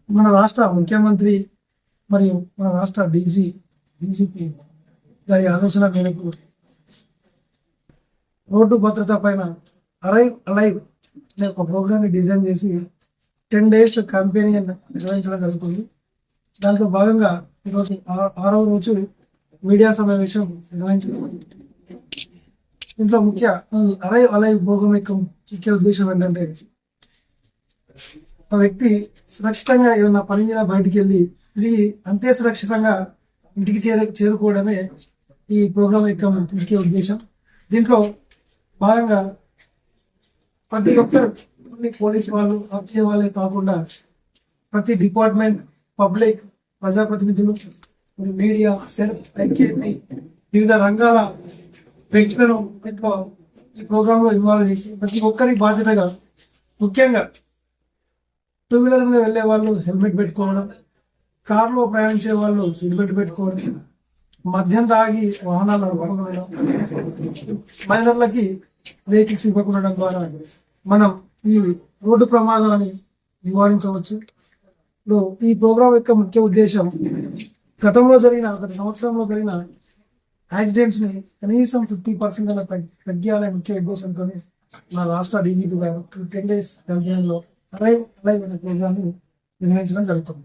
మన రాష్ట్ర ముఖ్యమంత్రి మరియు మన రాష్ట్ర డీజీపీ గారి ఆదేశాల మేరకు రోడ్డు భద్రత పైన అరైవ్ అలైవ్ అనే ఒక ప్రోగ్రామ్ని డిజైన్ చేసి 10 days క్యాంపెయిన్ నిర్వహించడం జరుగుతుంది. దాంట్లో భాగంగా ఈరోజు 6వ రోజు మీడియా సమావేశం నిర్వహించడం. ఇంట్లో ఈ అరైవ్ అలైవ్ ప్రోగ్రామ్ యొక్క ముఖ్య ఉద్దేశం ఏంటంటే, ఒక వ్యక్తి సురక్షితంగా ఏదైనా పని మీద బయటికి వెళ్ళి తిరిగి అంతే సురక్షితంగా ఇంటికి చేరుకోవడమే ఈ ప్రోగ్రామ్ యొక్క ముఖ్య ఉద్దేశం. దీంట్లో భాగంగా ప్రతి ఒక్కరు, పోలీస్ వాళ్ళు, రాజకీయ వాళ్ళే కాకుండా ప్రతి డిపార్ట్మెంట్, పబ్లిక్, ప్రజాప్రతినిధులు, మీడియా, సెల్, ఐక్యత, వివిధ రంగాల వ్యక్తులను ఈ ప్రోగ్రాంలో ఇన్వాల్వ్ చేసి ప్రతి ఒక్కరి బాధ్యతగా, ముఖ్యంగా 2-wheeler మీద వెళ్ళే వాళ్ళు హెల్మెట్ పెట్టుకోవడం, కార్లో ప్రయాణించే వాళ్ళు సీట్ బెల్ట్ పెట్టుకోవడం, మద్యం తాగి వాహనాలు నడపడం, మైనర్లకి వెహికల్స్ ఇవ్వకుండా ద్వారా మనం ఈ రోడ్డు ప్రమాదాలని నివారించవచ్చు. ఈ ప్రోగ్రాం యొక్క ముఖ్య ఉద్దేశం గత సంవత్సరంలో జరిగిన యాక్సిడెంట్స్ ని కనీసం 50% అలా తగ్గాలనే ముఖ్య ఉద్దేశంతో మన రాష్ట్ర డీజీపీ గారు 10 days క్యాంపెయిన్ లో అరైవ్ అలైవ్ అనే ప్రోగ్రామ్ నిర్వహించడం జరుగుతుంది.